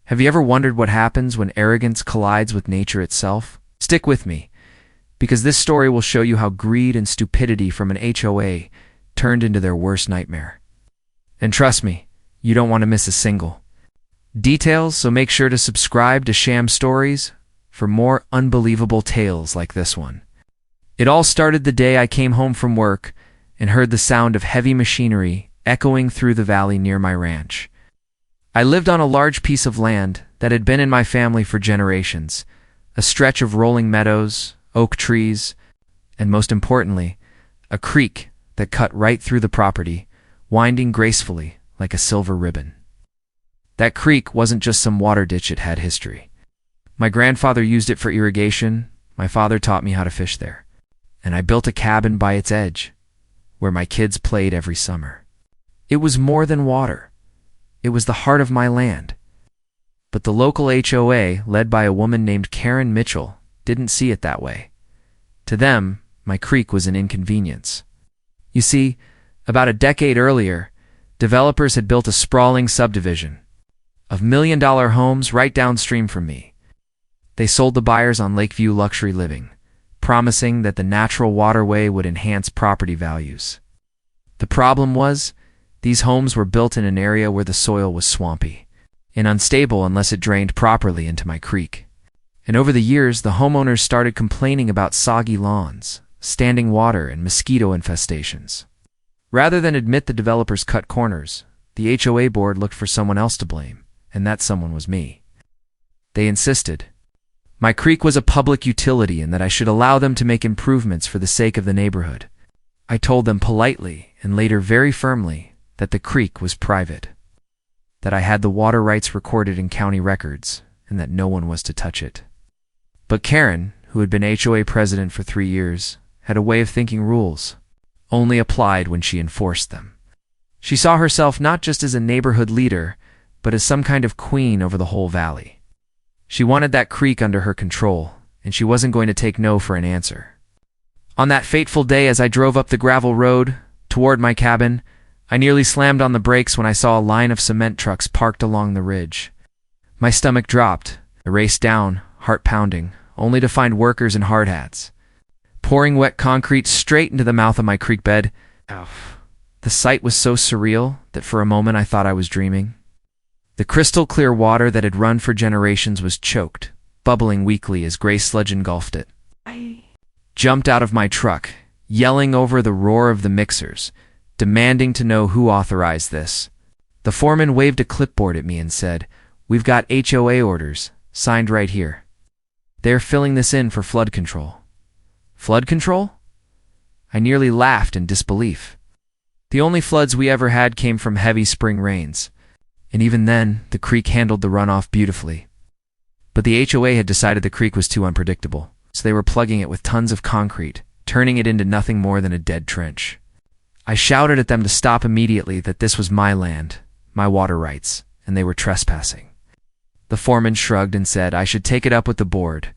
Have you ever wondered what happens when arrogance collides with nature itself? Stick with me, because this story will show you how greed and stupidity from an HOA turned into their worst nightmare. And trust me, you don't want to miss a single details, so make sure to subscribe to Sham Stories for more unbelievable tales like this one. It all started the day I came home from work and heard the sound of heavy machinery echoing through the valley near my ranch. I lived on a large piece of land that had been in my family for generations, a stretch of rolling meadows, oak trees, and most importantly, a creek that cut right through the property, winding gracefully like a silver ribbon. That creek wasn't just some water ditch, it had history. My grandfather used it for irrigation, my father taught me how to fish there, and I built a cabin by its edge, where my kids played every summer. It was more than water. It was the heart of my land. But the local HOA, led by a woman named Karen Mitchell, didn't see it that way. To them, my creek was an inconvenience. You see, about a decade earlier, developers had built a sprawling subdivision of million-dollar homes right downstream from me. They sold the buyers on Lakeview Luxury Living, promising that the natural waterway would enhance property values. The problem was, these homes were built in an area where the soil was swampy and unstable unless it drained properly into my creek. And over the years, the homeowners started complaining about soggy lawns, standing water, and mosquito infestations. Rather than admit the developers cut corners, the HOA board looked for someone else to blame, and that someone was me. They insisted my creek was a public utility and that I should allow them to make improvements for the sake of the neighborhood. I told them politely, and later very firmly, that the creek was private, that I had the water rights recorded in county records, and that no one was to touch it. But Karen, who had been HOA president for 3 years, had a way of thinking rules only applied when she enforced them. She saw herself not just as a neighborhood leader, but as some kind of queen over the whole valley. She wanted that creek under her control, and she wasn't going to take no for an answer. On that fateful day, as I drove up the gravel road toward my cabin, I nearly slammed on the brakes when I saw a line of cement trucks parked along the ridge. My stomach dropped. I raced down, heart pounding, only to find workers in hard hats, pouring wet concrete straight into the mouth of my creek bed. The sight was so surreal that for a moment I thought I was dreaming. The crystal-clear water that had run for generations was choked, bubbling weakly as gray sludge engulfed it. I jumped out of my truck, yelling over the roar of the mixers, demanding to know who authorized this. The foreman waved a clipboard at me and said, "We've got HOA orders, signed right here. They're filling this in for flood control." Flood control? I nearly laughed in disbelief. The only floods we ever had came from heavy spring rains, and even then, the creek handled the runoff beautifully. But the HOA had decided the creek was too unpredictable, so they were plugging it with tons of concrete, turning it into nothing more than a dead trench. I shouted at them to stop immediately, that this was my land, my water rights, and they were trespassing. The foreman shrugged and said I should take it up with the board.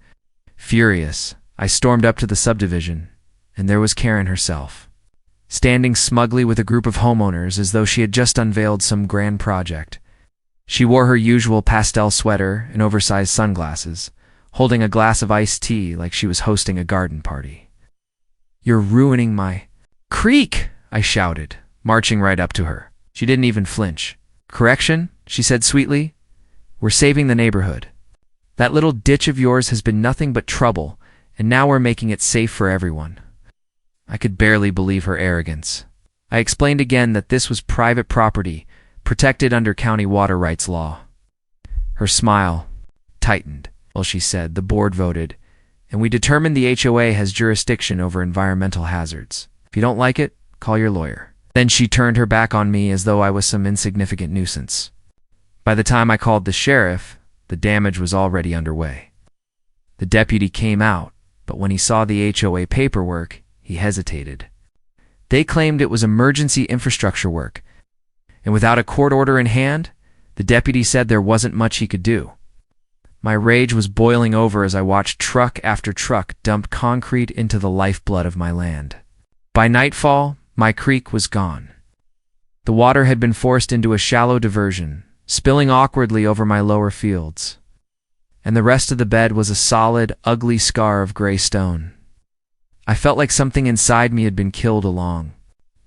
Furious, I stormed up to the subdivision, and there was Karen herself, standing smugly with a group of homeowners as though she had just unveiled some grand project. She wore her usual pastel sweater and oversized sunglasses, holding a glass of iced tea like she was hosting a garden party. "You're ruining my creek!" I shouted, marching right up to her. She didn't even flinch. "Correction," she said sweetly. "We're saving the neighborhood. That little ditch of yours has been nothing but trouble, and now we're making it safe for everyone." I could barely believe her arrogance. I explained again that this was private property, protected under county water rights law. Her smile tightened. "Well," she said, "the board voted, and we determined the HOA has jurisdiction over environmental hazards. If you don't like it, call your lawyer." Then she turned her back on me as though I was some insignificant nuisance. By the time I called the sheriff, the damage was already underway. The deputy came out, but when he saw the HOA paperwork, he hesitated. They claimed it was emergency infrastructure work, and without a court order in hand, the deputy said there wasn't much he could do. My rage was boiling over as I watched truck after truck dump concrete into the lifeblood of my land. By nightfall, my creek was gone. The water had been forced into a shallow diversion, spilling awkwardly over my lower fields. And the rest of the bed was a solid, ugly scar of gray stone. I felt like something inside me had been killed along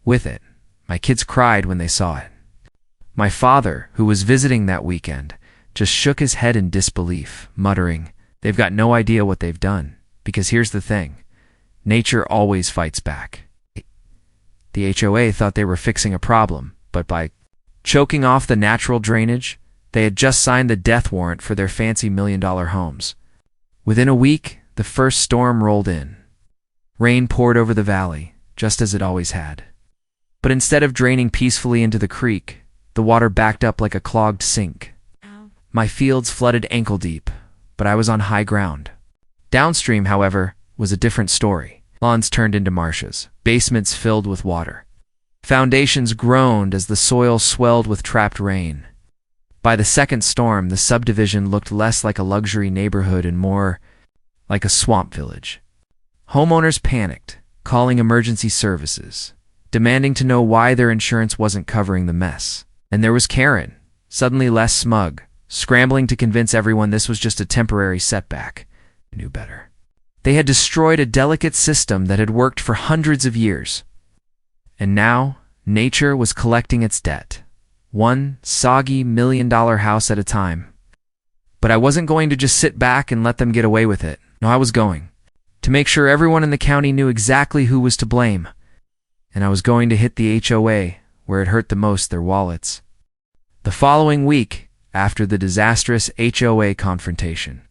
with it. My kids cried when they saw it. My father, who was visiting that weekend, just shook his head in disbelief, muttering, "They've got no idea what they've done, because here's the thing. Nature always fights back." The HOA thought they were fixing a problem, but by choking off the natural drainage, they had just signed the death warrant for their fancy million-dollar homes. Within a week, the first storm rolled in. Rain poured over the valley, just as it always had. But instead of draining peacefully into the creek, the water backed up like a clogged sink. My fields flooded ankle-deep, but I was on high ground. Downstream, however, was a different story. Lawns turned into marshes, basements filled with water. Foundations groaned as the soil swelled with trapped rain. By the second storm, the subdivision looked less like a luxury neighborhood and more like a swamp village. Homeowners panicked, calling emergency services, demanding to know why their insurance wasn't covering the mess. And there was Karen, suddenly less smug, scrambling to convince everyone this was just a temporary setback. I knew better. They had destroyed a delicate system that had worked for hundreds of years. And now, nature was collecting its debt, one soggy million-dollar house at a time. But I wasn't going to just sit back and let them get away with it. No, I was going to make sure everyone in the county knew exactly who was to blame. And I was going to hit the HOA where it hurt the most, their wallets. The following week, after the disastrous HOA confrontation,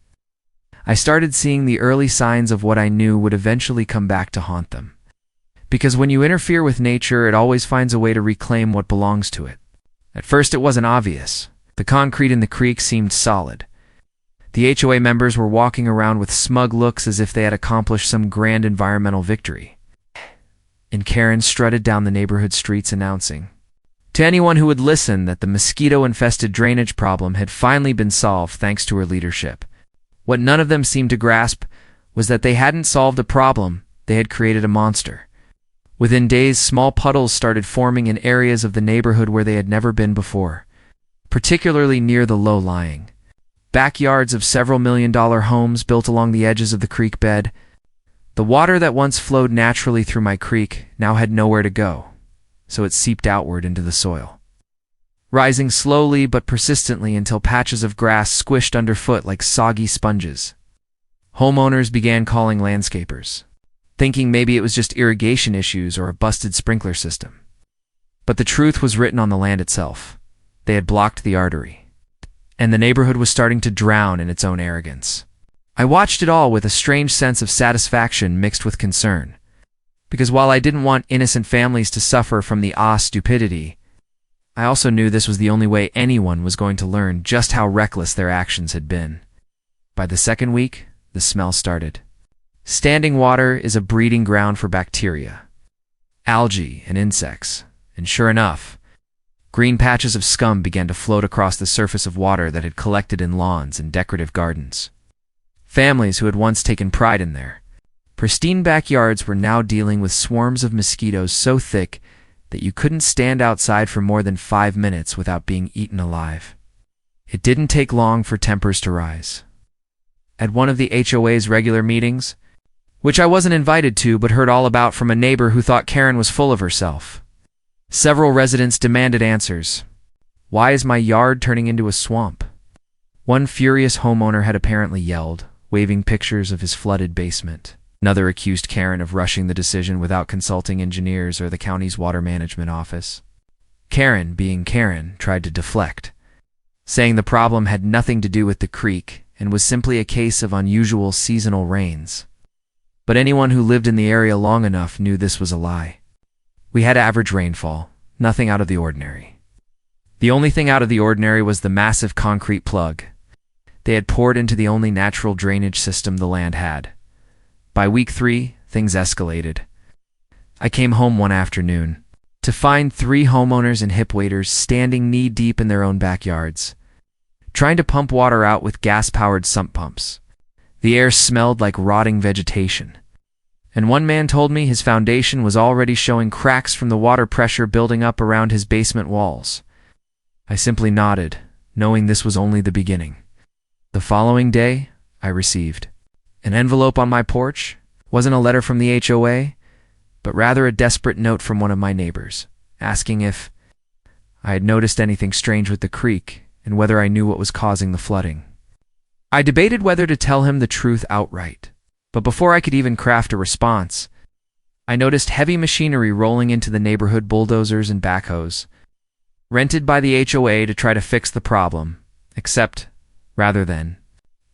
I started seeing the early signs of what I knew would eventually come back to haunt them. Because when you interfere with nature, it always finds a way to reclaim what belongs to it. At first, it wasn't obvious. The concrete in the creek seemed solid. The HOA members were walking around with smug looks as if they had accomplished some grand environmental victory. And Karen strutted down the neighborhood streets announcing to anyone who would listen that the mosquito-infested drainage problem had finally been solved thanks to her leadership. What none of them seemed to grasp was that they hadn't solved a problem, they had created a monster. Within days, small puddles started forming in areas of the neighborhood where they had never been before, particularly near the low-lying backyards of several million-dollar homes built along the edges of the creek bed. The water that once flowed naturally through my creek now had nowhere to go, so it seeped outward into the soil, rising slowly but persistently until patches of grass squished underfoot like soggy sponges. Homeowners began calling landscapers, thinking maybe it was just irrigation issues or a busted sprinkler system. But the truth was written on the land itself. They had blocked the artery, and the neighborhood was starting to drown in its own arrogance. I watched it all with a strange sense of satisfaction mixed with concern, because while I didn't want innocent families to suffer from the stupidity, I also knew this was the only way anyone was going to learn just how reckless their actions had been. By the second week, the smell started. Standing water is a breeding ground for bacteria, algae, and insects, and sure enough, green patches of scum began to float across the surface of water that had collected in lawns and decorative gardens. Families who had once taken pride in their pristine backyards were now dealing with swarms of mosquitoes so thick that you couldn't stand outside for more than 5 minutes without being eaten alive. It didn't take long for tempers to rise. At one of the HOA's regular meetings, which I wasn't invited to but heard all about from a neighbor who thought Karen was full of herself, several residents demanded answers. Why is my yard turning into a swamp? One furious homeowner had apparently yelled, waving pictures of his flooded basement. Another accused Karen of rushing the decision without consulting engineers or the county's water management office. Karen, being Karen, tried to deflect, saying the problem had nothing to do with the creek and was simply a case of unusual seasonal rains. But anyone who lived in the area long enough knew this was a lie. We had average rainfall, nothing out of the ordinary. The only thing out of the ordinary was the massive concrete plug they had poured into the only natural drainage system the land had. By week 3, things escalated. I came home one afternoon to find 3 homeowners and hip waiters standing knee-deep in their own backyards, trying to pump water out with gas-powered sump pumps. The air smelled like rotting vegetation, and one man told me his foundation was already showing cracks from the water pressure building up around his basement walls. I simply nodded, knowing this was only the beginning. The following day, I received an envelope on my porch. Wasn't a letter from the HOA, but rather a desperate note from one of my neighbors, asking if I had noticed anything strange with the creek and whether I knew what was causing the flooding. I debated whether to tell him the truth outright, but before I could even craft a response, I noticed heavy machinery rolling into the neighborhood, bulldozers and backhoes, rented by the HOA to try to fix the problem, except, rather than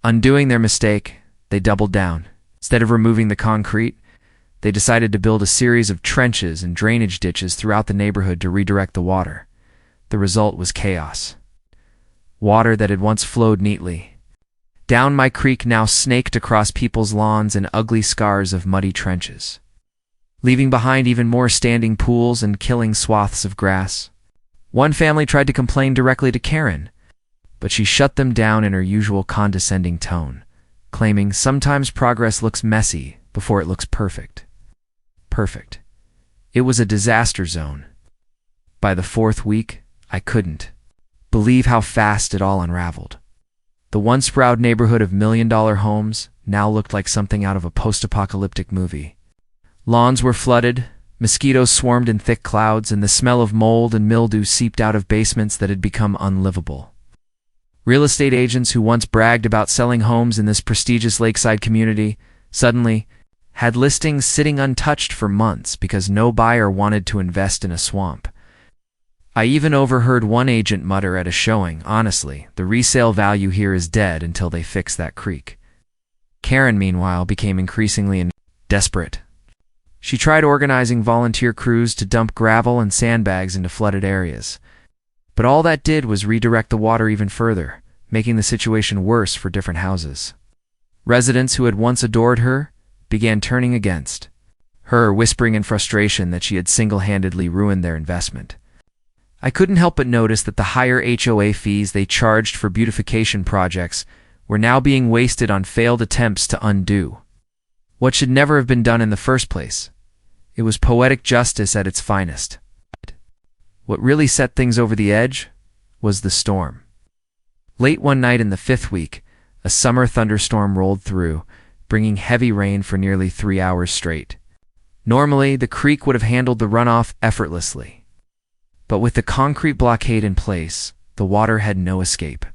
undoing their mistake, they doubled down. Instead of removing the concrete, they decided to build a series of trenches and drainage ditches throughout the neighborhood to redirect the water. The result was chaos. Water that had once flowed neatly down my creek now snaked across people's lawns in ugly scars of muddy trenches, leaving behind even more standing pools and killing swaths of grass. One family tried to complain directly to Karen, but she shut them down in her usual condescending tone, claiming sometimes progress looks messy before it looks perfect. Perfect. It was a disaster zone. By the fourth week, I couldn't believe how fast it all unraveled. The once proud neighborhood of million-dollar homes now looked like something out of a post-apocalyptic movie. Lawns were flooded, mosquitoes swarmed in thick clouds, and the smell of mold and mildew seeped out of basements that had become unlivable. Real estate agents who once bragged about selling homes in this prestigious lakeside community suddenly had listings sitting untouched for months because no buyer wanted to invest in a swamp. I even overheard one agent mutter at a showing, "Honestly, the resale value here is dead until they fix that creek." Karen, meanwhile, became increasingly desperate. She tried organizing volunteer crews to dump gravel and sandbags into flooded areas, but all that did was redirect the water even further, making the situation worse for different houses. Residents who had once adored her began turning against her, whispering in frustration that she had single-handedly ruined their investment. I couldn't help but notice that the higher HOA fees they charged for beautification projects were now being wasted on failed attempts to undo what should never have been done in the first place. It was poetic justice at its finest. What really set things over the edge was the storm. Late one night in the fifth week, a summer thunderstorm rolled through, bringing heavy rain for nearly 3 hours straight. Normally, the creek would have handled the runoff effortlessly, but with the concrete blockade in place, the water had no escape.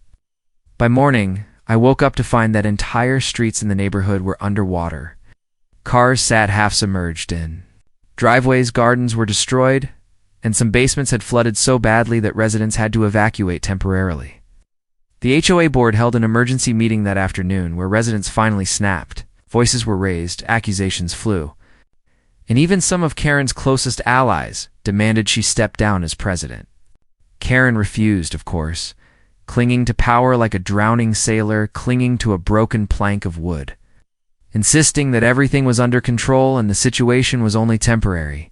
By morning, I woke up to find that entire streets in the neighborhood were underwater. Cars sat half-submerged in driveways, gardens were destroyed, and some basements had flooded so badly that residents had to evacuate temporarily. The HOA board held an emergency meeting that afternoon where residents finally snapped. Voices were raised, accusations flew, and even some of Karen's closest allies demanded she step down as president. Karen refused, of course, clinging to power like a drowning sailor clinging to a broken plank of wood, insisting that everything was under control and the situation was only temporary.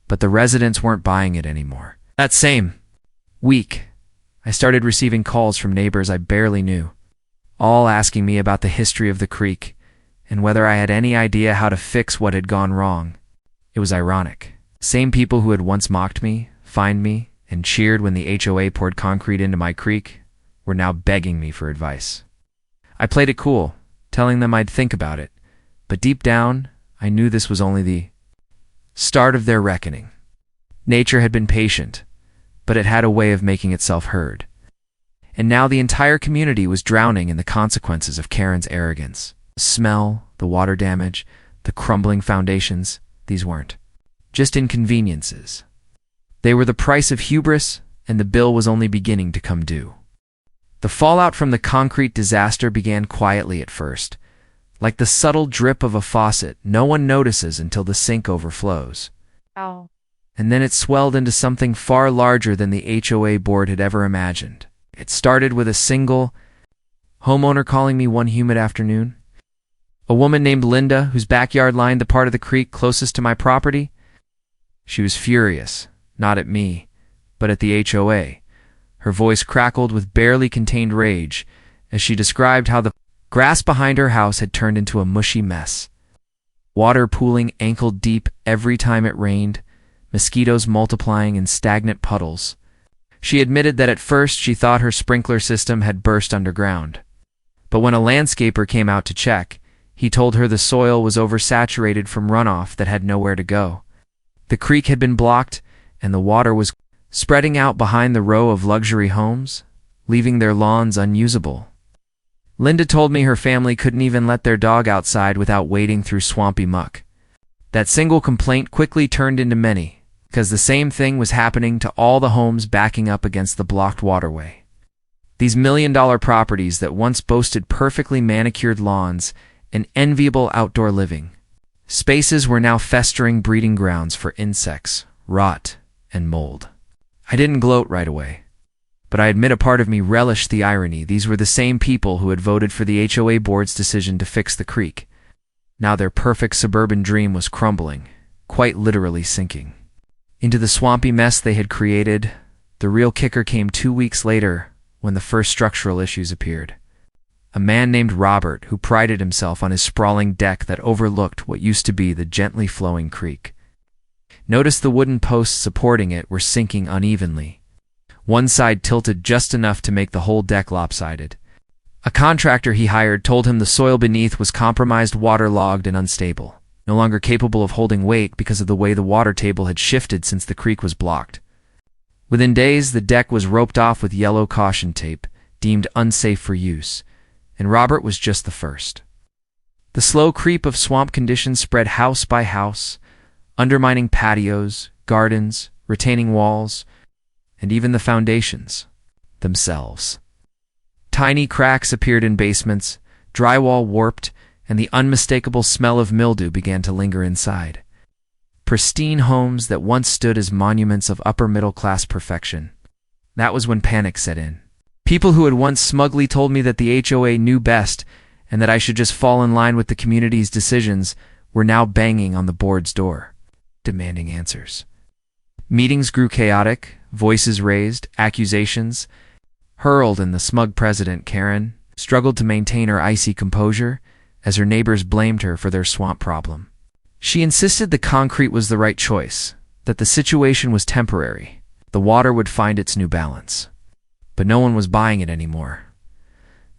But the residents weren't buying it anymore. That same week, I started receiving calls from neighbors I barely knew, all asking me about the history of the creek and whether I had any idea how to fix what had gone wrong. It was ironic. Same people who had once mocked me, fined me, and cheered when the HOA poured concrete into my creek were now begging me for advice. I played it cool, telling them I'd think about it, but deep down, I knew this was only the start of their reckoning. Nature had been patient, but it had a way of making itself heard. And now the entire community was drowning in the consequences of Karen's arrogance. The smell, the water damage, the crumbling foundations, these weren't just inconveniences. They were the price of hubris, and the bill was only beginning to come due. The fallout from the concrete disaster began quietly at first, like the subtle drip of a faucet no one notices until the sink overflows. Oh. And then it swelled into something far larger than the HOA board had ever imagined. It started with a single homeowner calling me one humid afternoon. A woman named Linda, whose backyard lined the part of the creek closest to my property. She was furious, not at me, but at the HOA. Her voice crackled with barely contained rage as she described how the grass behind her house had turned into a mushy mess. Water pooling ankle-deep every time it rained, mosquitoes multiplying in stagnant puddles, She admitted that at first she thought her sprinkler system had burst underground. But when a landscaper came out to check, he told her the soil was oversaturated from runoff that had nowhere to go. The creek had been blocked, and the water was spreading out behind the row of luxury homes, leaving their lawns unusable. Linda told me her family couldn't even let their dog outside without wading through swampy muck. That single complaint quickly turned into many, because the same thing was happening to all the homes backing up against the blocked waterway. These million-dollar properties that once boasted perfectly manicured lawns and enviable outdoor living spaces were now festering breeding grounds for insects, rot, and mold. I didn't gloat right away, but I admit a part of me relished the irony. These were the same people who had voted for the HOA board's decision to fix the creek. Now their perfect suburban dream was crumbling, quite literally sinking into the swampy mess they had created. The real kicker came 2 weeks later when the first structural issues appeared. A man named Robert, who prided himself on his sprawling deck that overlooked what used to be the gently flowing creek, noticed the wooden posts supporting it were sinking unevenly. One side tilted just enough to make the whole deck lopsided. A contractor he hired told him the soil beneath was compromised, waterlogged, and unstable, no longer capable of holding weight because of the way the water table had shifted since the creek was blocked. Within days, the deck was roped off with yellow caution tape, deemed unsafe for use, and Robert was just the first. The slow creep of swamp conditions spread house by house, undermining patios, gardens, retaining walls, and even the foundations themselves. Tiny cracks appeared in basements, drywall warped, and the unmistakable smell of mildew began to linger inside. Pristine homes that once stood as monuments of upper-middle-class perfection. That was when panic set in. People who had once smugly told me that the HOA knew best and that I should just fall in line with the community's decisions were now banging on the board's door, demanding answers. Meetings grew chaotic, voices raised, accusations hurled, and the smug president, Karen, struggled to maintain her icy composure as her neighbors blamed her for their swamp problem. She insisted the concrete was the right choice, that the situation was temporary, the water would find its new balance. But no one was buying it anymore.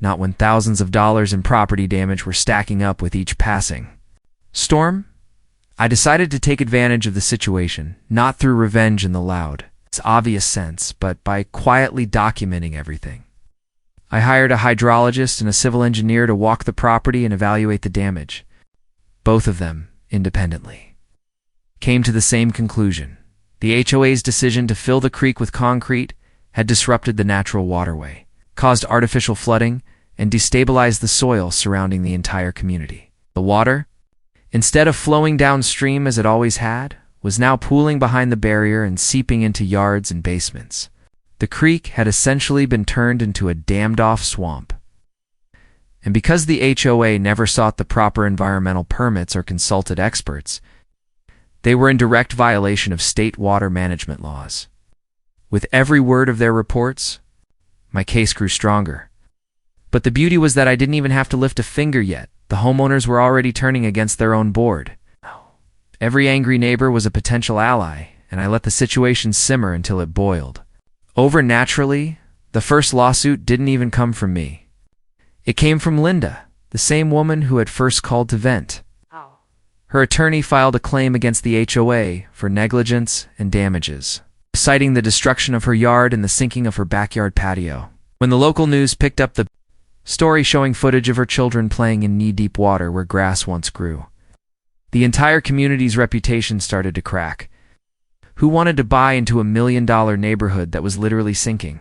Not when thousands of dollars in property damage were stacking up with each passing storm. I decided to take advantage of the situation, not through revenge in the loud, its obvious sense, but by quietly documenting everything. I hired a hydrologist and a civil engineer to walk the property and evaluate the damage. Both of them, independently, came to the same conclusion. The HOA's decision to fill the creek with concrete had disrupted the natural waterway, caused artificial flooding, and destabilized the soil surrounding the entire community. The water, instead of flowing downstream as it always had, was now pooling behind the barrier and seeping into yards and basements. The creek had essentially been turned into a dammed-off swamp. And because the HOA never sought the proper environmental permits or consulted experts, they were in direct violation of state water management laws. With every word of their reports, my case grew stronger. But the beauty was that I didn't even have to lift a finger yet. The homeowners were already turning against their own board. Every angry neighbor was a potential ally, and I let the situation simmer until it boiled. Over naturally, the first lawsuit didn't even come from me. It came from Linda, the same woman who had first called to vent. Her attorney filed a claim against the HOA for negligence and damages, citing the destruction of her yard and the sinking of her backyard patio. When the local news picked up the story showing footage of her children playing in knee-deep water where grass once grew, the entire community's reputation started to crack. Who wanted to buy into a $1 million neighborhood that was literally sinking?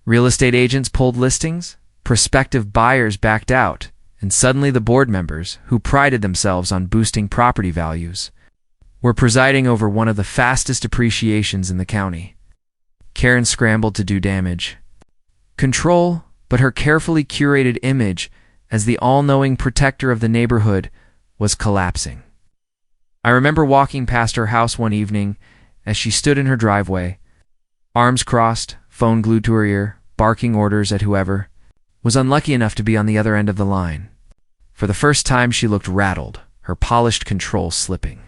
Real estate agents pulled listings, prospective buyers backed out, and suddenly the board members, who prided themselves on boosting property values, were presiding over one of the fastest appreciations in the county. Karen scrambled to do damage control, but her carefully curated image as the all-knowing protector of the neighborhood was collapsing. I remember walking past her house one evening as she stood in her driveway, arms crossed, phone glued to her ear, barking orders at whoever was unlucky enough to be on the other end of the line. For the first time, she looked rattled, her polished control slipping.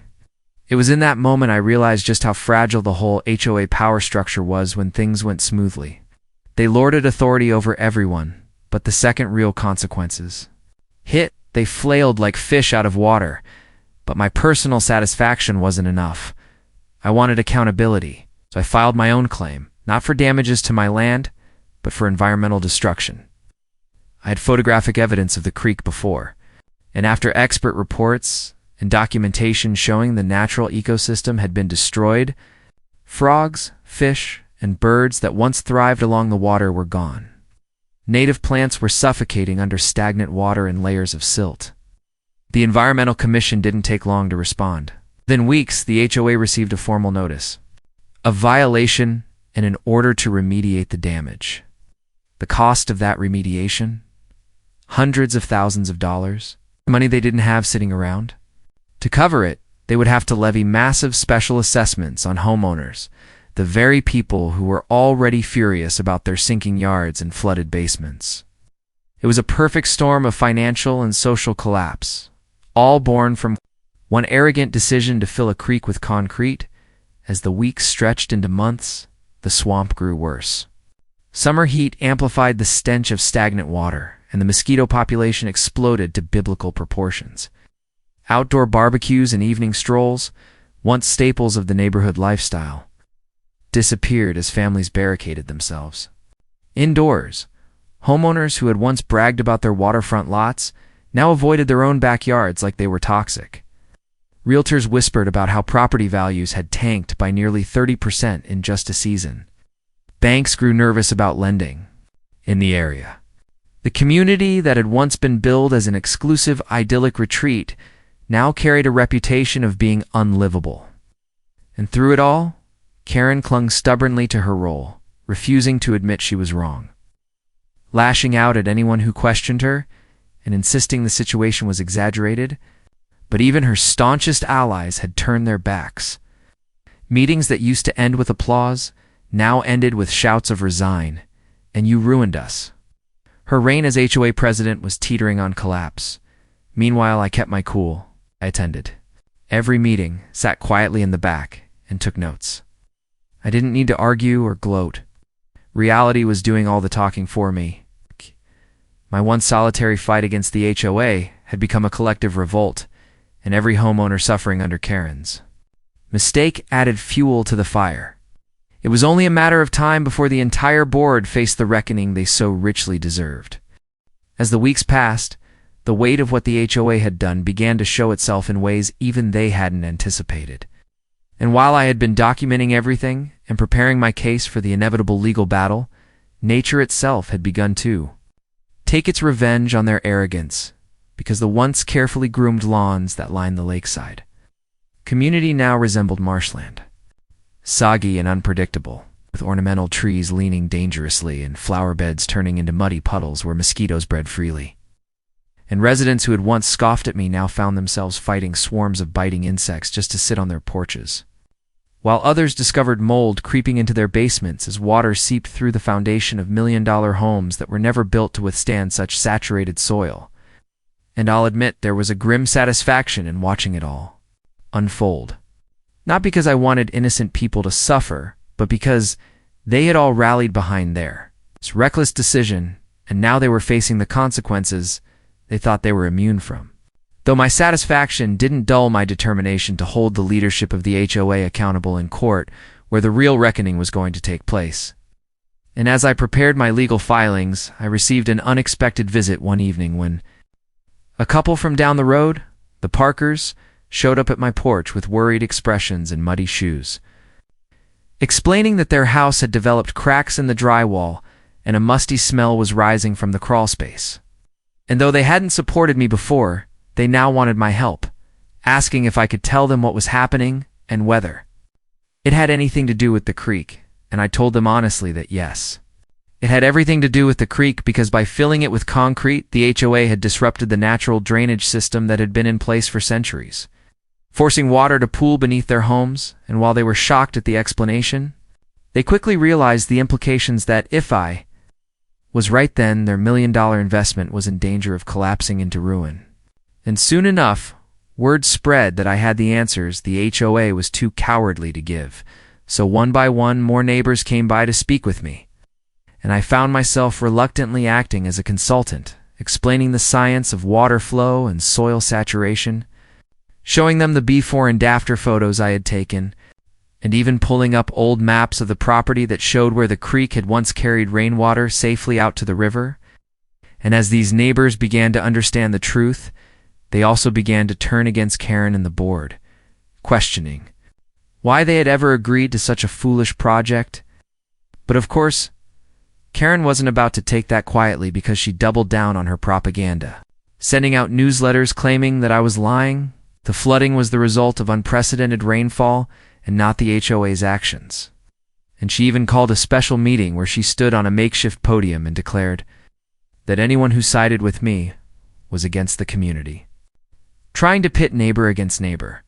It was in that moment I realized just how fragile the whole HOA power structure was when things went smoothly. They lorded authority over everyone, but the second real consequences hit, they flailed like fish out of water. But my personal satisfaction wasn't enough. I wanted accountability, so I filed my own claim, not for damages to my land, but for environmental destruction. I had photographic evidence of the creek before, and after expert reports and documentation showing the natural ecosystem had been destroyed, frogs, fish, and birds that once thrived along the water were gone. Native plants were suffocating under stagnant water and layers of silt. The Environmental Commission didn't take long to respond. Within weeks, the HOA received a formal notice, a violation, and an order to remediate the damage. The cost of that remediation? Hundreds of thousands of dollars, money they didn't have sitting around. To cover it, they would have to levy massive special assessments on homeowners, the very people who were already furious about their sinking yards and flooded basements. It was a perfect storm of financial and social collapse, all born from one arrogant decision to fill a creek with concrete. As the weeks stretched into months, the swamp grew worse. Summer heat amplified the stench of stagnant water, and the mosquito population exploded to biblical proportions. Outdoor barbecues and evening strolls, once staples of the neighborhood lifestyle, disappeared as families barricaded themselves. Indoors, homeowners who had once bragged about their waterfront lots now avoided their own backyards like they were toxic. Realtors whispered about how property values had tanked by nearly 30% in just a season. Banks grew nervous about lending in the area. The community that had once been billed as an exclusive, idyllic retreat now carried a reputation of being unlivable. And through it all, Karen clung stubbornly to her role, refusing to admit she was wrong, lashing out at anyone who questioned her and insisting the situation was exaggerated. But even her staunchest allies had turned their backs. Meetings that used to end with applause now ended with shouts of "resign," and "you ruined us." Her reign as HOA president was teetering on collapse. Meanwhile, I kept my cool. I attended every meeting, sat quietly in the back, and took notes. I didn't need to argue or gloat. Reality was doing all the talking for me. My once solitary fight against the HOA had become a collective revolt, and every homeowner suffering under Karen's mistake added fuel to the fire. It was only a matter of time before the entire board faced the reckoning they so richly deserved. As the weeks passed, the weight of what the HOA had done began to show itself in ways even they hadn't anticipated. And while I had been documenting everything and preparing my case for the inevitable legal battle, nature itself had begun to take its revenge on their arrogance, because the once carefully groomed lawns that lined the lakeside community now resembled marshland, soggy and unpredictable, with ornamental trees leaning dangerously and flower beds turning into muddy puddles where mosquitoes bred freely. And residents who had once scoffed at me now found themselves fighting swarms of biting insects just to sit on their porches, while others discovered mold creeping into their basements as water seeped through the foundation of million-dollar homes that were never built to withstand such saturated soil. And I'll admit there was a grim satisfaction in watching it all unfold. Not because I wanted innocent people to suffer, but because they had all rallied behind this reckless decision, and now they were facing the consequences they thought they were immune from. Though my satisfaction didn't dull my determination to hold the leadership of the HOA accountable in court, where the real reckoning was going to take place. And as I prepared my legal filings, I received an unexpected visit one evening when a couple from down the road, the Parkers, showed up at my porch with worried expressions and muddy shoes, explaining that their house had developed cracks in the drywall and a musty smell was rising from the crawl space. And though they hadn't supported me before, they now wanted my help, asking if I could tell them what was happening and whether it had anything to do with the creek, and I told them honestly that yes. It had everything to do with the creek because by filling it with concrete, the HOA had disrupted the natural drainage system that had been in place for centuries, forcing water to pool beneath their homes. And while they were shocked at the explanation, they quickly realized the implications that if I was right, then their $1 million investment was in danger of collapsing into ruin. And soon enough, Word spread that I had the answers the HOA was too cowardly to give, so one by one more neighbors came by to speak with me, and I found myself reluctantly acting as a consultant, explaining the science of water flow and soil saturation, showing them the before and after photos I had taken, and even pulling up old maps of the property that showed where the creek had once carried rainwater safely out to the river. And as these neighbors began to understand the truth, they also began to turn against Karen and the board, questioning why they had ever agreed to such a foolish project. But of course, Karen wasn't about to take that quietly, because she doubled down on her propaganda, sending out newsletters claiming that I was lying. The flooding was the result of unprecedented rainfall and not the HOA's actions. And she even called a special meeting where she stood on a makeshift podium and declared that anyone who sided with me was against the community, trying to pit neighbor against neighbor.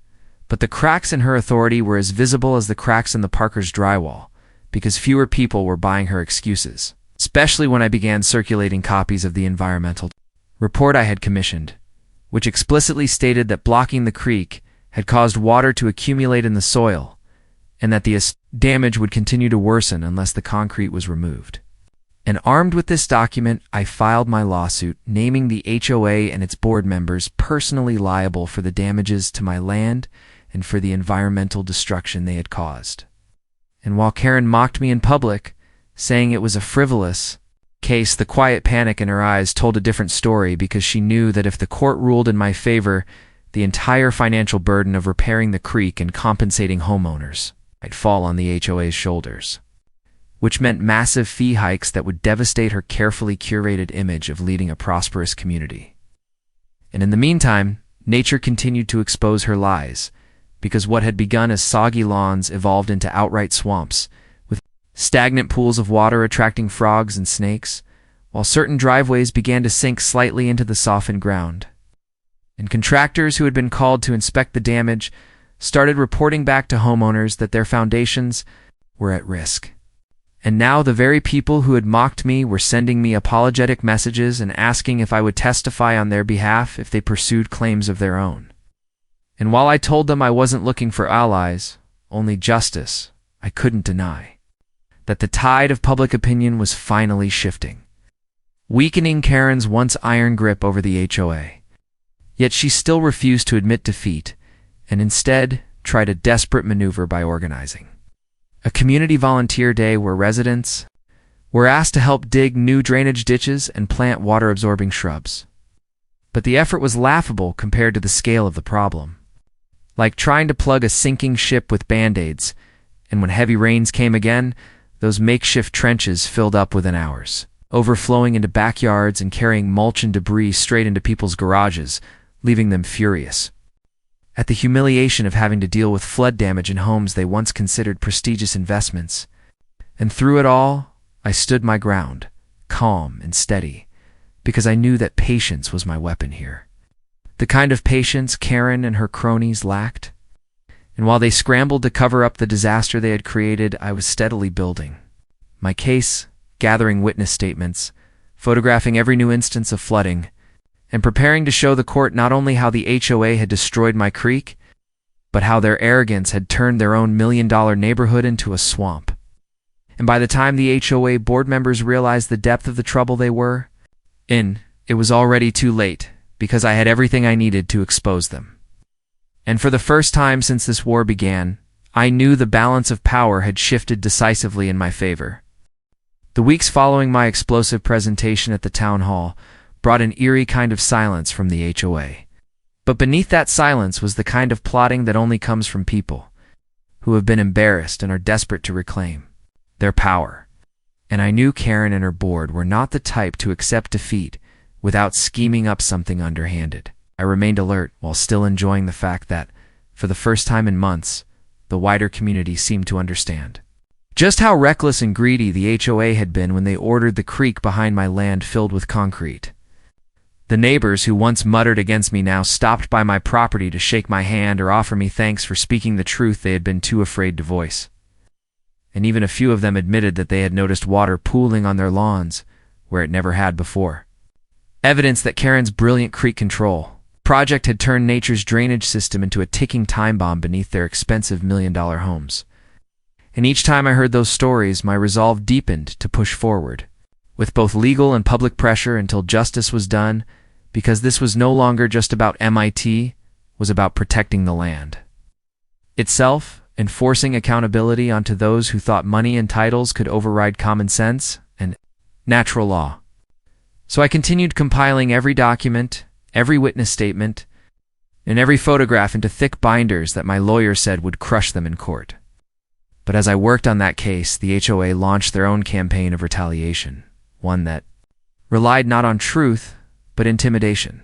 But the cracks in her authority were as visible as the cracks in the Parker's drywall, because fewer people were buying her excuses, especially when I began circulating copies of the environmental report I had commissioned, which explicitly stated that blocking the creek had caused water to accumulate in the soil, and that the damage would continue to worsen unless the concrete was removed. And armed with this document, I filed my lawsuit, naming the HOA and its board members personally liable for the damages to my land and for the environmental destruction they had caused. And while Karen mocked me in public, saying it was a frivolous case, the quiet panic in her eyes told a different story, because she knew that if the court ruled in my favor, the entire financial burden of repairing the creek and compensating homeowners might fall on the HOA's shoulders, which meant massive fee hikes that would devastate her carefully curated image of leading a prosperous community. And in the meantime, nature continued to expose her lies, because what had begun as soggy lawns evolved into outright swamps, with stagnant pools of water attracting frogs and snakes, while certain driveways began to sink slightly into the softened ground. And contractors who had been called to inspect the damage started reporting back to homeowners that their foundations were at risk. And now the very people who had mocked me were sending me apologetic messages and asking if I would testify on their behalf if they pursued claims of their own. And while I told them I wasn't looking for allies, only justice, I couldn't deny that the tide of public opinion was finally shifting, weakening Karen's once iron grip over the HOA. Yet she still refused to admit defeat, and instead tried a desperate maneuver by organizing a community volunteer day where residents were asked to help dig new drainage ditches and plant water-absorbing shrubs. But the effort was laughable compared to the scale of the problem, like trying to plug a sinking ship with Band-Aids, and when heavy rains came again, those makeshift trenches filled up within hours, overflowing into backyards and carrying mulch and debris straight into people's garages, leaving them furious at the humiliation of having to deal with flood damage in homes they once considered prestigious investments. And through it all, I stood my ground, calm and steady, because I knew that patience was my weapon here, the kind of patience Karen and her cronies lacked. And while they scrambled to cover up the disaster they had created, I was steadily building my case, gathering witness statements, photographing every new instance of flooding, and preparing to show the court not only how the HOA had destroyed my creek, but how their arrogance had turned their own $1 million neighborhood into a swamp. And by the time the HOA board members realized the depth of the trouble they were in, it was already too late, because I had everything I needed to expose them. And for the first time since this war began, I knew the balance of power had shifted decisively in my favor. The weeks following my explosive presentation at the town hall brought an eerie kind of silence from the HOA. But beneath that silence was the kind of plotting that only comes from people who have been embarrassed and are desperate to reclaim their power. And I knew Karen and her board were not the type to accept defeat without scheming up something underhanded. I remained alert while still enjoying the fact that, for the first time in months, the wider community seemed to understand just how reckless and greedy the HOA had been when they ordered the creek behind my land filled with concrete. The neighbors who once muttered against me now stopped by my property to shake my hand or offer me thanks for speaking the truth they had been too afraid to voice. And even a few of them admitted that they had noticed water pooling on their lawns where it never had before. Evidence that Karen's brilliant creek control Project had turned nature's drainage system into a ticking time bomb beneath their expensive million-dollar homes. And each time I heard those stories, my resolve deepened to push forward, with both legal and public pressure until justice was done, because this was no longer just about MIT, was about protecting the land itself, enforcing accountability onto those who thought money and titles could override common sense and natural law. So I continued compiling every document, every witness statement, and every photograph into thick binders that my lawyer said would crush them in court. But as I worked on that case, the HOA launched their own campaign of retaliation, one that relied not on truth, but intimidation,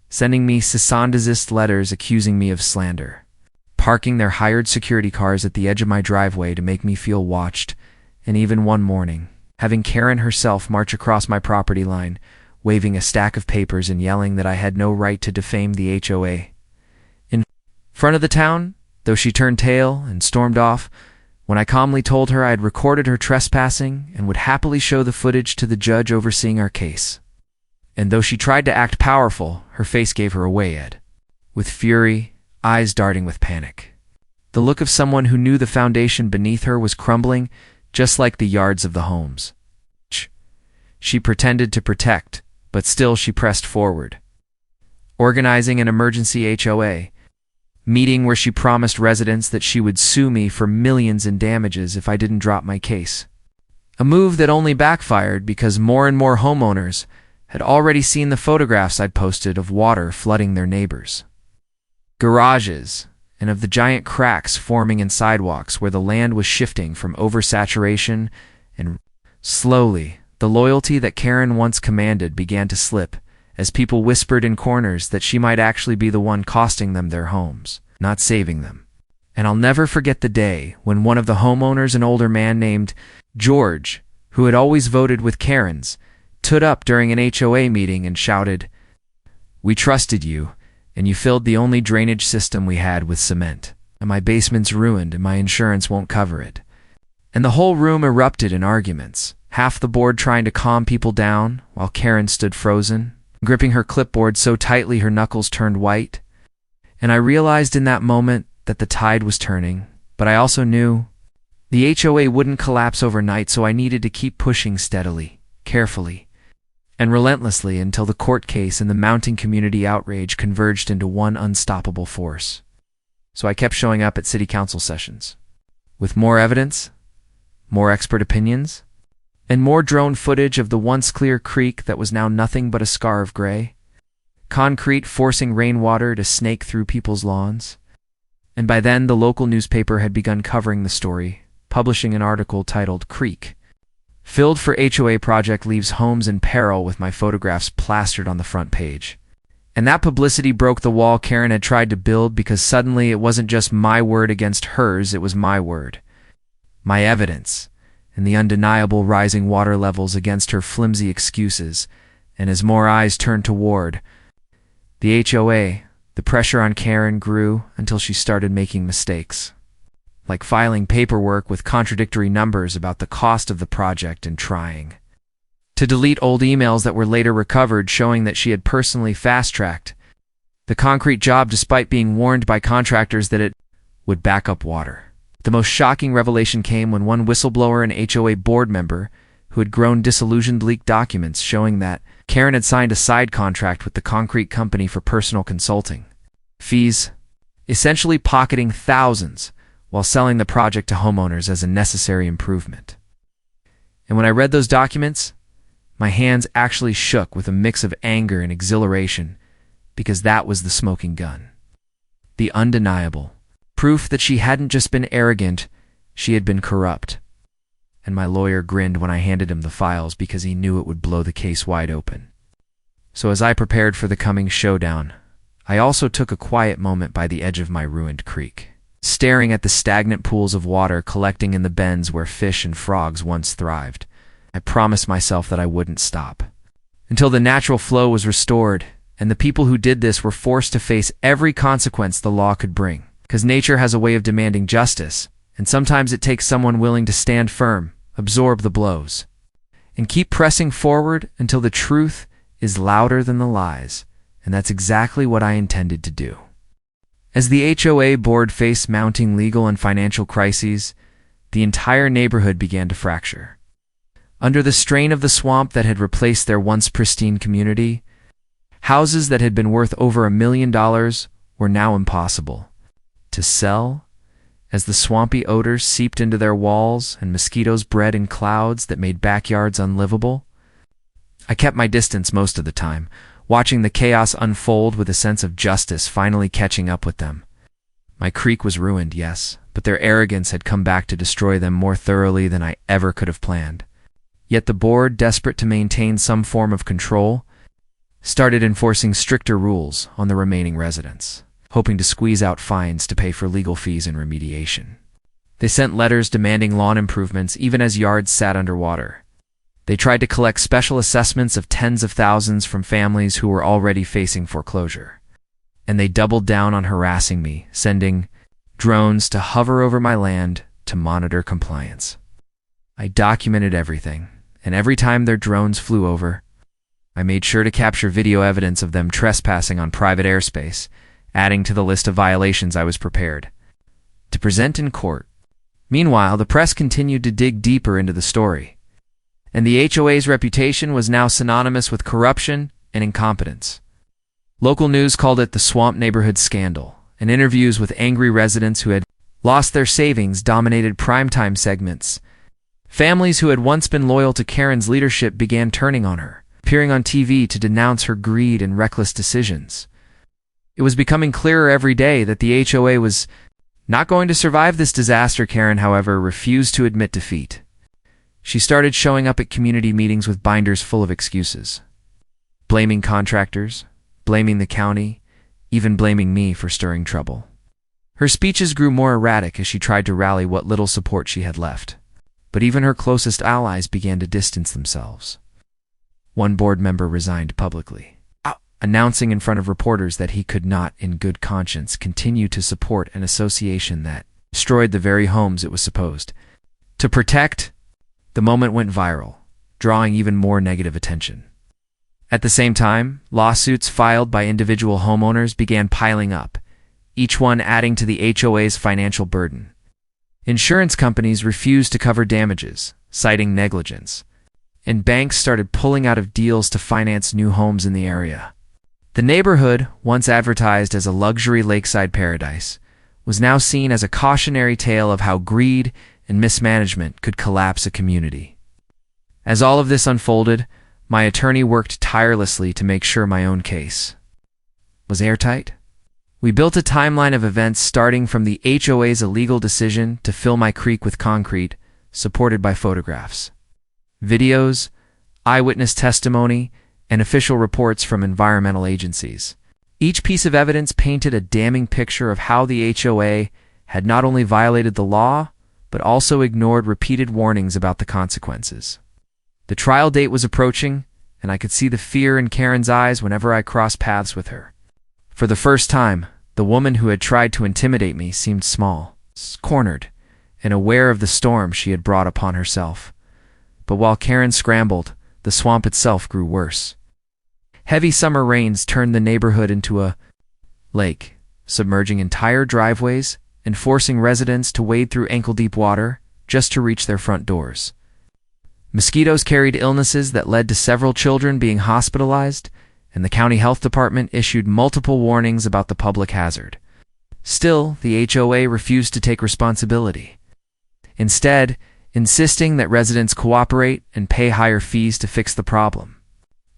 sending me cease and desist letters accusing me of slander, parking their hired security cars at the edge of my driveway to make me feel watched, and even one morning, having Karen herself march across my property line, waving a stack of papers and yelling that I had no right to defame the HOA. In front of the town, though she turned tail and stormed off, when I calmly told her I had recorded her trespassing and would happily show the footage to the judge overseeing our case. And though she tried to act powerful, her face gave her away, Ed, with fury, eyes darting with panic. The look of someone who knew the foundation beneath her was crumbling, just like the yards of the homes. She pretended to protect, but still she pressed forward, organizing an emergency HOA meeting where she promised residents that she would sue me for millions in damages if I didn't drop my case. A move that only backfired because more and more homeowners had already seen the photographs I'd posted of water flooding their neighbors' garages and of the giant cracks forming in sidewalks where the land was shifting from oversaturation, and slowly the loyalty that Karen once commanded began to slip as people whispered in corners that she might actually be the one costing them their homes, not saving them. And I'll never forget the day when one of the homeowners, an older man named George, who had always voted with Karen's, stood up during an HOA meeting and shouted, "We trusted you, and you filled the only drainage system we had with cement, and my basement's ruined and my insurance won't cover it." And the whole room erupted in arguments, half the board trying to calm people down while Karen stood frozen, gripping her clipboard so tightly her knuckles turned white. And I realized in that moment that the tide was turning, but I also knew the HOA wouldn't collapse overnight, so I needed to keep pushing steadily, carefully, and relentlessly until the court case and the mounting community outrage converged into one unstoppable force. So I kept showing up at city council sessions, with more evidence, more expert opinions, and more drone footage of the once clear creek that was now nothing but a scar of gray, concrete forcing rainwater to snake through people's lawns. And by then, the local newspaper had begun covering the story, publishing an article titled "Creek Filled for HOA Project Leaves Homes in Peril," with my photographs plastered on the front page. And that publicity broke the wall Karen had tried to build, because suddenly it wasn't just my word against hers, it was my word, my evidence, and the undeniable rising water levels against her flimsy excuses. And as more eyes turned toward the HOA, the pressure on Karen grew until she started making mistakes, like filing paperwork with contradictory numbers about the cost of the project and trying to delete old emails that were later recovered showing that she had personally fast-tracked the concrete job despite being warned by contractors that it would back up water. The most shocking revelation came when one whistleblower and HOA board member who had grown disillusioned leaked documents showing that Karen had signed a side contract with the concrete company for personal consulting fees, essentially pocketing thousands while selling the project to homeowners as a necessary improvement. And when I read those documents, my hands actually shook with a mix of anger and exhilaration, because that was the smoking gun. The undeniable proof that she hadn't just been arrogant, she had been corrupt. And my lawyer grinned when I handed him the files because he knew it would blow the case wide open. So as I prepared for the coming showdown, I also took a quiet moment by the edge of my ruined creek, staring at the stagnant pools of water collecting in the bends where fish and frogs once thrived. I promised myself that I wouldn't stop until the natural flow was restored, and the people who did this were forced to face every consequence the law could bring. Because nature has a way of demanding justice, and sometimes it takes someone willing to stand firm, absorb the blows, and keep pressing forward until the truth is louder than the lies, and that's exactly what I intended to do. As the HOA board faced mounting legal and financial crises, the entire neighborhood began to fracture. Under the strain of the swamp that had replaced their once pristine community, houses that had been worth over $1 million were now impossible to sell, as the swampy odors seeped into their walls and mosquitoes bred in clouds that made backyards unlivable. I kept my distance most of the time, watching the chaos unfold with a sense of justice finally catching up with them. My creek was ruined, yes, but their arrogance had come back to destroy them more thoroughly than I ever could have planned. Yet the board, desperate to maintain some form of control, started enforcing stricter rules on the remaining residents, hoping to squeeze out fines to pay for legal fees and remediation. They sent letters demanding lawn improvements even as yards sat underwater. They tried to collect special assessments of tens of thousands from families who were already facing foreclosure. And they doubled down on harassing me, sending drones to hover over my land to monitor compliance. I documented everything, and every time their drones flew over, I made sure to capture video evidence of them trespassing on private airspace, adding to the list of violations I was prepared to present in court. Meanwhile, the press continued to dig deeper into the story, and the HOA's reputation was now synonymous with corruption and incompetence. Local news called it the Swamp Neighborhood Scandal, and interviews with angry residents who had lost their savings dominated primetime segments. Families who had once been loyal to Karen's leadership began turning on her, appearing on TV to denounce her greed and reckless decisions. It was becoming clearer every day that the HOA was not going to survive this disaster. Karen, however, refused to admit defeat. She started showing up at community meetings with binders full of excuses, blaming contractors, blaming the county, even blaming me for stirring trouble. Her speeches grew more erratic as she tried to rally what little support she had left, but even her closest allies began to distance themselves. One board member resigned publicly, announcing in front of reporters that he could not, in good conscience, continue to support an association that destroyed the very homes it was supposed to protect. The moment went viral, drawing even more negative attention. At the same time, lawsuits filed by individual homeowners began piling up, each one adding to the HOA's financial burden. Insurance companies refused to cover damages, citing negligence, and banks started pulling out of deals to finance new homes in the area. The neighborhood, once advertised as a luxury lakeside paradise, was now seen as a cautionary tale of how greed and mismanagement could collapse a community. As all of this unfolded, my attorney worked tirelessly to make sure my own case was airtight. We built a timeline of events starting from the HOA's illegal decision to fill my creek with concrete, supported by photographs, videos, eyewitness testimony, and official reports from environmental agencies. Each piece of evidence painted a damning picture of how the HOA had not only violated the law, but also ignored repeated warnings about the consequences. The trial date was approaching, and I could see the fear in Karen's eyes whenever I crossed paths with her. For the first time, the woman who had tried to intimidate me seemed small, cornered, and aware of the storm she had brought upon herself. But while Karen scrambled, the swamp itself grew worse. Heavy summer rains turned the neighborhood into a lake, submerging entire driveways and forcing residents to wade through ankle-deep water just to reach their front doors. Mosquitoes carried illnesses that led to several children being hospitalized, and the county health department issued multiple warnings about the public hazard. Still, the HOA refused to take responsibility, instead insisting that residents cooperate and pay higher fees to fix the problem.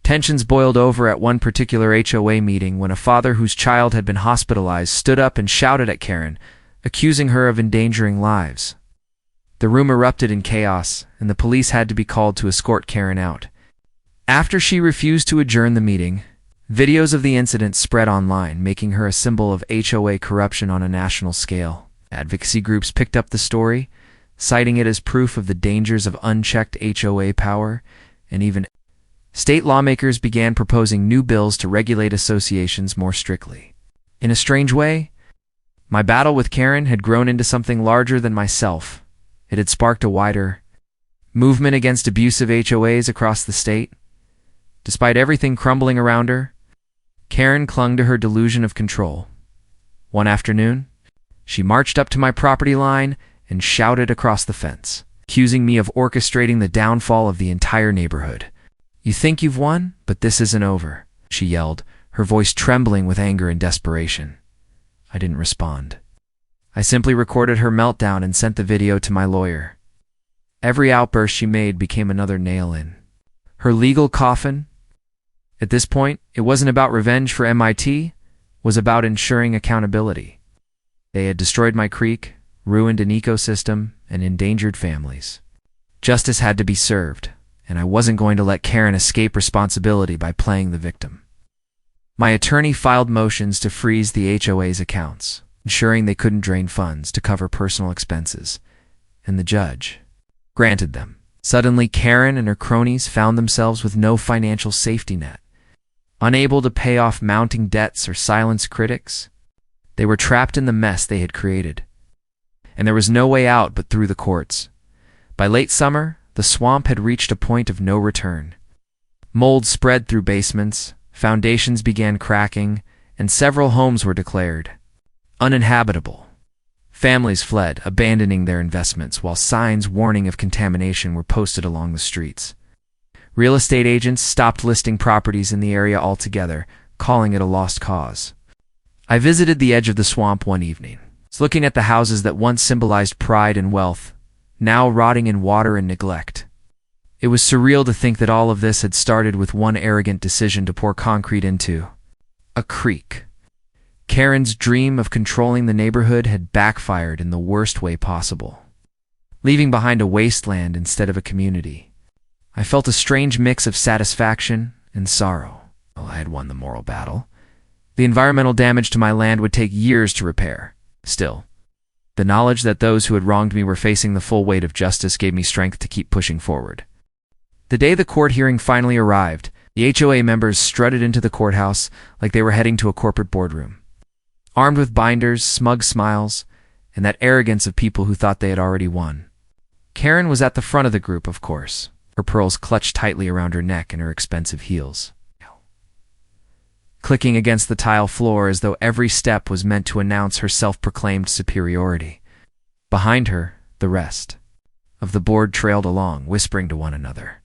Tensions boiled over at one particular HOA meeting when a father whose child had been hospitalized stood up and shouted at Karen, accusing her of endangering lives. The room erupted in chaos, and the police had to be called to escort Karen out. After she refused to adjourn the meeting, videos of the incident spread online, making her a symbol of HOA corruption on a national scale. Advocacy groups picked up the story, citing it as proof of the dangers of unchecked HOA power, and even state lawmakers began proposing new bills to regulate associations more strictly. In a strange way, my battle with Karen had grown into something larger than myself. It had sparked a wider movement against abusive HOAs across the state. Despite everything crumbling around her, Karen clung to her delusion of control. One afternoon, she marched up to my property line and shouted across the fence, accusing me of orchestrating the downfall of the entire neighborhood. "You think you've won, but this isn't over," she yelled, her voice trembling with anger and desperation. I didn't respond. I simply recorded her meltdown and sent the video to my lawyer. Every outburst she made became another nail in her legal coffin. At this point, it wasn't about revenge for MIT, it was about ensuring accountability. They had destroyed my creek, ruined an ecosystem, and endangered families. Justice had to be served, and I wasn't going to let Karen escape responsibility by playing the victim. My attorney filed motions to freeze the HOA's accounts, ensuring they couldn't drain funds to cover personal expenses, and the judge granted them. Suddenly, Karen and her cronies found themselves with no financial safety net. Unable to pay off mounting debts or silence critics, they were trapped in the mess they had created. And there was no way out but through the courts. By late summer, the swamp had reached a point of no return. Mold spread through basements, foundations began cracking, and several homes were declared uninhabitable. Families fled, abandoning their investments, while signs warning of contamination were posted along the streets. Real estate agents stopped listing properties in the area altogether, calling it a lost cause. I visited the edge of the swamp one evening, looking at the houses that once symbolized pride and wealth, now rotting in water and neglect. It was surreal to think that all of this had started with one arrogant decision to pour concrete into a creek. Karen's dream of controlling the neighborhood had backfired in the worst way possible, leaving behind a wasteland instead of a community. I felt a strange mix of satisfaction and sorrow. Well, I had won the moral battle. The environmental damage to my land would take years to repair. Still, the knowledge that those who had wronged me were facing the full weight of justice gave me strength to keep pushing forward. The day the court hearing finally arrived, the HOA members strutted into the courthouse like they were heading to a corporate boardroom. Armed with binders, smug smiles, and that arrogance of people who thought they had already won. Karen was at the front of the group, of course, her pearls clutched tightly around her neck and her expensive heels, clicking against the tile floor as though every step was meant to announce her self-proclaimed superiority. Behind her, the rest of the board trailed along, whispering to one another,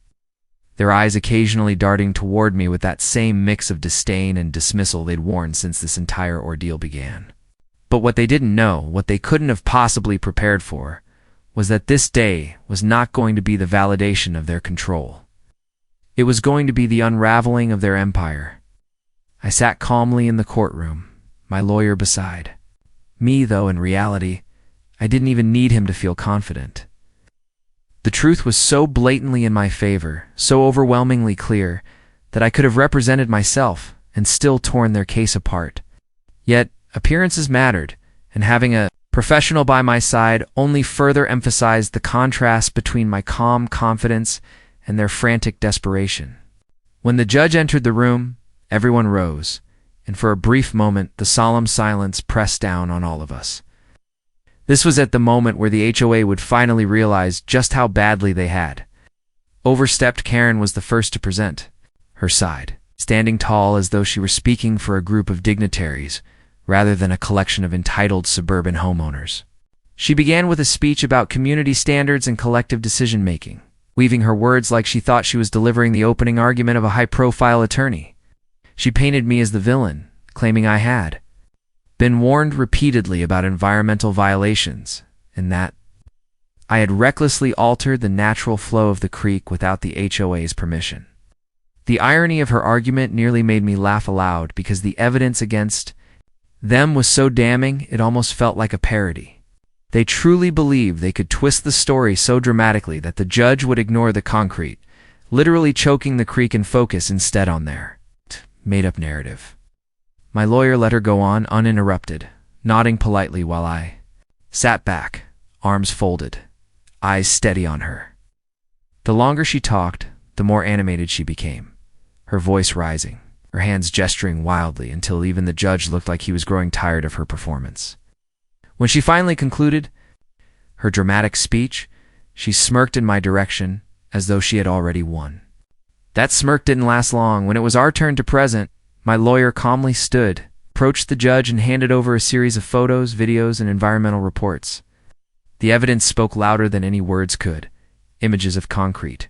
their eyes occasionally darting toward me with that same mix of disdain and dismissal they'd worn since this entire ordeal began. But what they didn't know, what they couldn't have possibly prepared for, was that this day was not going to be the validation of their control. It was going to be the unraveling of their empire. I sat calmly in the courtroom, my lawyer beside me, though in reality, I didn't even need him to feel confident. The truth was so blatantly in my favor, so overwhelmingly clear, that I could have represented myself and still torn their case apart. Yet, appearances mattered, and having a professional by my side only further emphasized the contrast between my calm confidence and their frantic desperation. When the judge entered the room, everyone rose, and for a brief moment the solemn silence pressed down on all of us. This was at the moment where the HOA would finally realize just how badly they had overstepped. Karen was the first to present her side, standing tall as though she were speaking for a group of dignitaries rather than a collection of entitled suburban homeowners. She began with a speech about community standards and collective decision-making, weaving her words like she thought she was delivering the opening argument of a high-profile attorney. She painted me as the villain, claiming I had been warned repeatedly about environmental violations, and that I had recklessly altered the natural flow of the creek without the HOA's permission. The irony of her argument nearly made me laugh aloud because the evidence against them was so damning it almost felt like a parody. They truly believed they could twist the story so dramatically that the judge would ignore the concrete, literally choking the creek and focus instead on their made-up narrative. My lawyer let her go on uninterrupted, nodding politely while I sat back, arms folded, eyes steady on her. The longer she talked, the more animated she became, her voice rising, her hands gesturing wildly until even the judge looked like he was growing tired of her performance. When she finally concluded her dramatic speech, she smirked in my direction as though she had already won. That smirk didn't last long. When it was our turn to present, My lawyer calmly stood, approached the judge, and handed over a series of photos, videos, and environmental reports. The evidence spoke louder than any words could. Images of concrete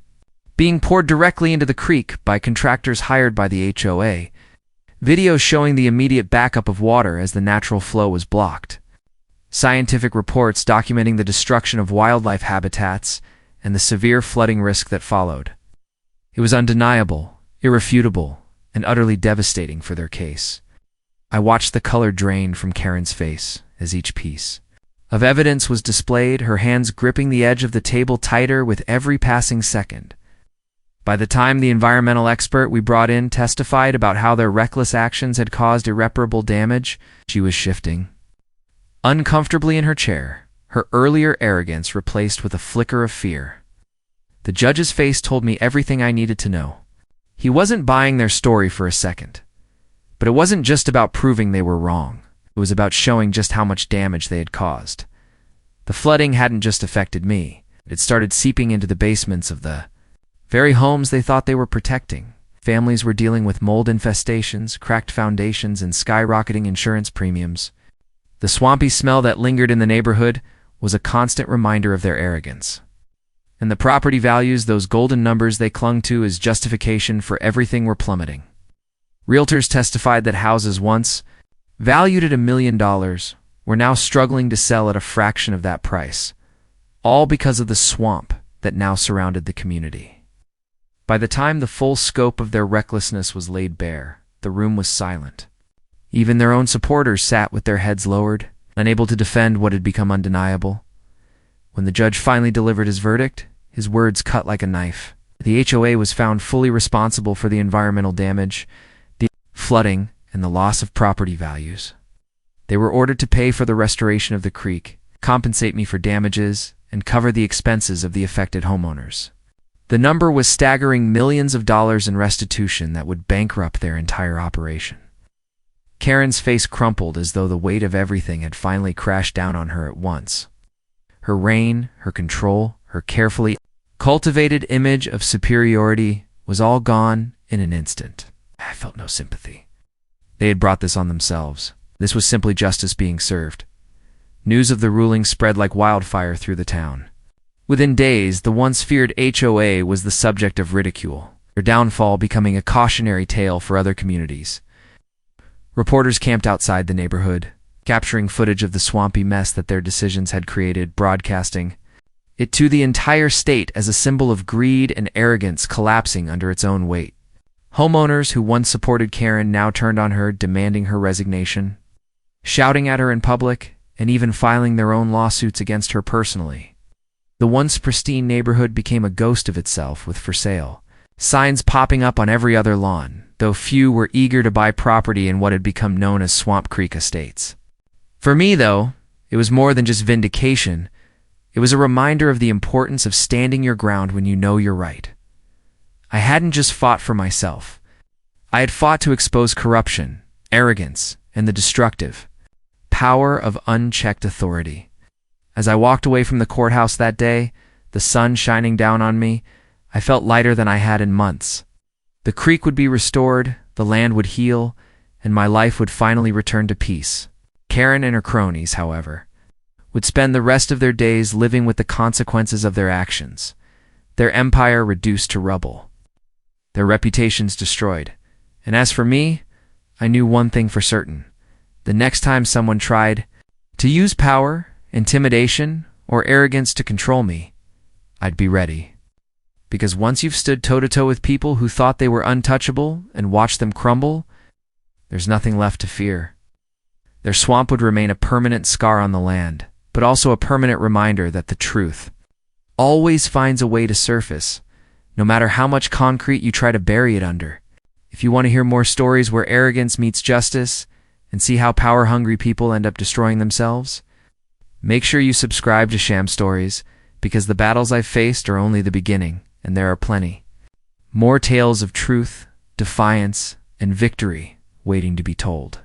being poured directly into the creek by contractors hired by the HOA. Videos showing the immediate backup of water as the natural flow was blocked. Scientific reports documenting the destruction of wildlife habitats and the severe flooding risk that followed. It was undeniable, irrefutable, and utterly devastating for their case. I watched the color drain from Karen's face as each piece of evidence was displayed, her hands gripping the edge of the table tighter with every passing second. By the time the environmental expert we brought in testified about how their reckless actions had caused irreparable damage, she was shifting uncomfortably in her chair, her earlier arrogance replaced with a flicker of fear. The judge's face told me everything I needed to know. He wasn't buying their story for a second. But it wasn't just about proving they were wrong. It was about showing just how much damage they had caused. The flooding hadn't just affected me. It started seeping into the basements of the very homes they thought they were protecting. Families were dealing with mold infestations, cracked foundations, and skyrocketing insurance premiums. The swampy smell that lingered in the neighborhood was a constant reminder of their arrogance. And the property values, those golden numbers they clung to as justification for everything, were plummeting. Realtors testified that houses once valued at $1 million were now struggling to sell at a fraction of that price, all because of the swamp that now surrounded the community. By the time the full scope of their recklessness was laid bare, the room was silent. Even their own supporters sat with their heads lowered, unable to defend what had become undeniable. When the judge finally delivered his verdict, his words cut like a knife. The HOA was found fully responsible for the environmental damage, the flooding, and the loss of property values. They were ordered to pay for the restoration of the creek, compensate me for damages, and cover the expenses of the affected homeowners. The number was staggering, millions of dollars in restitution that would bankrupt their entire operation. Karen's face crumpled as though the weight of everything had finally crashed down on her at once. Her reign, her control, her carefully cultivated image of superiority was all gone in an instant. I felt no sympathy. They had brought this on themselves. This was simply justice being served. News of the ruling spread like wildfire through the town. Within days, the once feared HOA was the subject of ridicule, their downfall becoming a cautionary tale for other communities. Reporters camped outside the neighborhood, capturing footage of the swampy mess that their decisions had created, broadcasting it to the entire state as a symbol of greed and arrogance collapsing under its own weight. Homeowners who once supported Karen now turned on her, demanding her resignation, shouting at her in public, and even filing their own lawsuits against her personally. The once pristine neighborhood became a ghost of itself, with "for sale" signs popping up on every other lawn, though few were eager to buy property in what had become known as Swamp Creek Estates. For me, though, it was more than just vindication. It was a reminder of the importance of standing your ground when you know you're right. I hadn't just fought for myself. I had fought to expose corruption, arrogance, and the destructive power of unchecked authority. As I walked away from the courthouse that day, the sun shining down on me, I felt lighter than I had in months. The creek would be restored, the land would heal, and my life would finally return to peace. Karen and her cronies, however, would spend the rest of their days living with the consequences of their actions, their empire reduced to rubble, their reputations destroyed. And as for me, I knew one thing for certain. The next time someone tried to use power, intimidation, or arrogance to control me, I'd be ready. Because once you've stood toe-to-toe with people who thought they were untouchable and watched them crumble, there's nothing left to fear. Their swamp would remain a permanent scar on the land, but also a permanent reminder that the truth always finds a way to surface, no matter how much concrete you try to bury it under. If you want to hear more stories where arrogance meets justice and see how power-hungry people end up destroying themselves, make sure you subscribe to Sham Stories, because the battles I've faced are only the beginning, and there are plenty. More tales of truth, defiance, and victory waiting to be told.